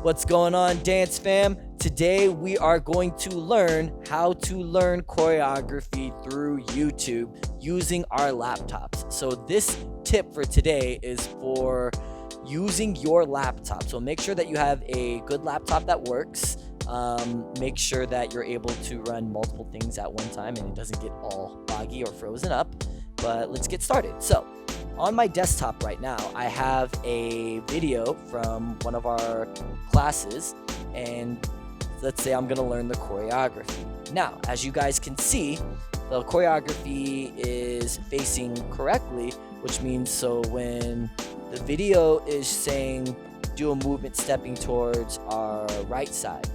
What's going on, dance fam? Today we are going to learn how to learn choreography through YouTube using our laptops. So this tip for today is for using your laptop. So make sure that you have a good laptop that works. Make sure that you're able to run multiple things at one time and it doesn't get all foggy or frozen up. But let's get started. So on my desktop right now, I have a video from one of our classes, and let's say I'm gonna learn the choreography. Now, as you guys can see, the choreography is facing correctly, which means so when the video is saying do a movement stepping towards our right side.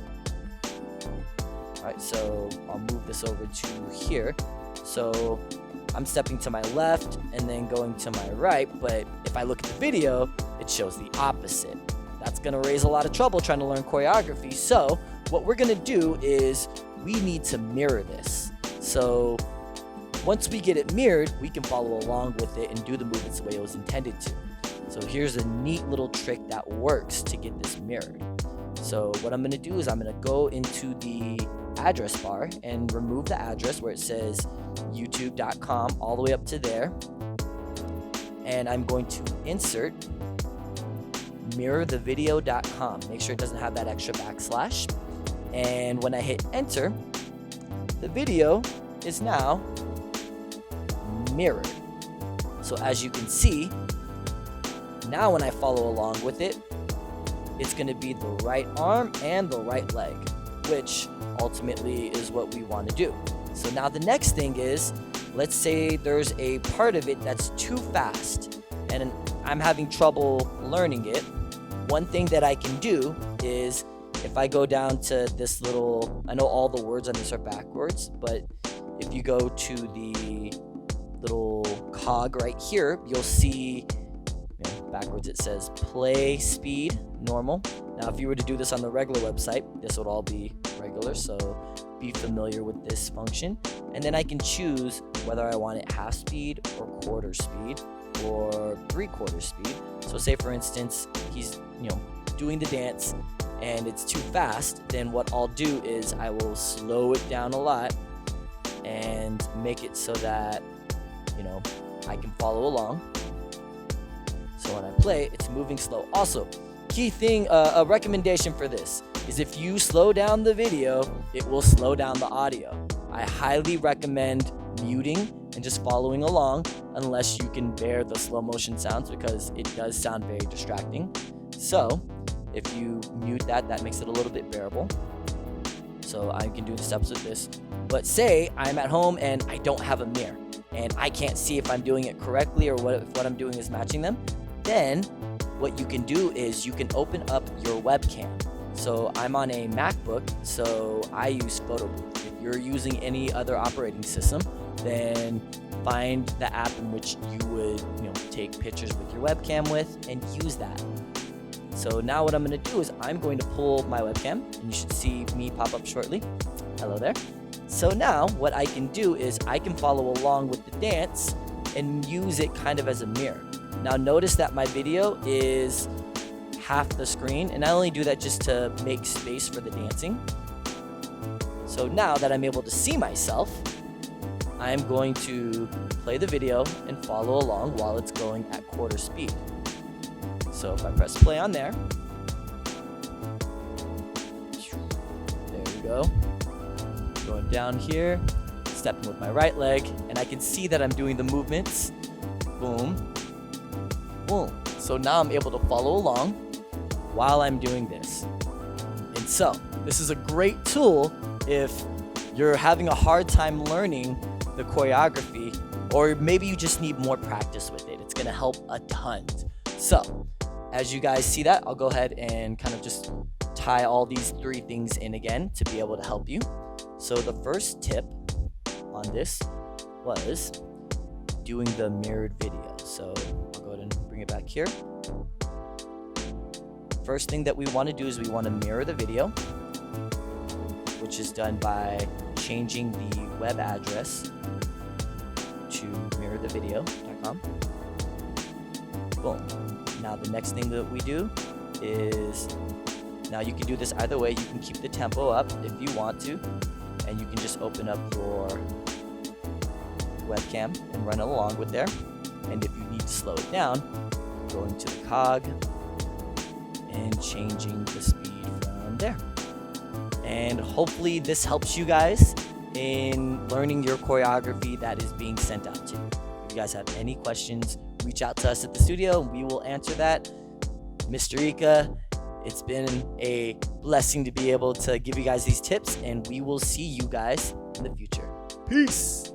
All right, so I'll move this over to here. So I'm stepping to my left and then going to my right, but if I look at the video, it shows the opposite. That's gonna raise a lot of trouble trying to learn choreography. So what we're gonna do is we need to mirror this. So once we get it mirrored, we can follow along with it and do the movements the way it was intended to. So here's a neat little trick that works to get this mirrored. So what I'm gonna do is I'm gonna go into the address bar and remove the address where it says youtube.com all the way up to there, and I'm going to insert mirrorthevideo.com. Make sure it doesn't have that extra backslash, and when I hit enter, the video is now mirrored. So as you can see, now when I follow along with it, it's going to be the right arm and the right leg, which ultimately is what we want to do. So now the next thing is, let's say there's a part of it that's too fast and I'm having trouble learning it. One thing that I can do is if I go down to this little, I know all the words on this are backwards, but if you go to the little cog right here, you'll see, backwards it says play speed normal. Now if you were to do this on the regular website, this would all be regular, so be familiar with this function. And then I can choose whether I want it half speed or quarter speed or 3/4 speed. So say for instance he's doing the dance and it's too fast, then what I'll do is I will slow it down a lot and make it so that I can follow along. So when I play, it's moving slow. Also, key thing, a recommendation for this is if you slow down the video, it will slow down the audio. I highly recommend muting and just following along unless you can bear the slow motion sounds, because it does sound very distracting. So if you mute that, that makes it a little bit bearable. So I can do the steps with this. But say I'm at home and I don't have a mirror and I can't see if I'm doing it correctly or what I'm doing is matching them, then what you can do is you can open up your webcam. So I'm on a MacBook, so I use Photo Booth. If you're using any other operating system, then find the app in which you would take pictures with your webcam with and use that. So now what I'm going to do is I'm going to pull my webcam, and you should see me pop up shortly. Hello there. So now what I can do is I can follow along with the dance and use it kind of as a mirror. Now notice that my video is half the screen, and I only do that just to make space for the dancing. So now that I'm able to see myself, I'm going to play the video and follow along while it's going at quarter speed. So if I press play on there we go. Going down here, stepping with my right leg, and I can see that I'm doing the movements. Boom, boom. So now I'm able to follow along while I'm doing this. And so this is a great tool if you're having a hard time learning the choreography, or maybe you just need more practice with it. It's gonna help a ton. So as you guys see that, I'll go ahead and kind of just tie all these three things in again to be able to help you. So the first tip on this was doing the mirrored video. So I'll go ahead and bring it back here. First thing that we want to do is we want to mirror the video, which is done by changing the web address to mirrorthevideo.com. Boom. Now the next thing that we do is Now you can do this either way. You can keep the tempo up if you want to, and you can just open up your webcam and run along with there. And if you need to slow it down, going to the cog and changing the speed from there. And hopefully this helps you guys in learning your choreography that is being sent out to you. If you guys have any questions, reach out to us at the studio and we will answer that. Mr. Ika, it's been a blessing to be able to give you guys these tips, and we will see you guys in the future. Peace.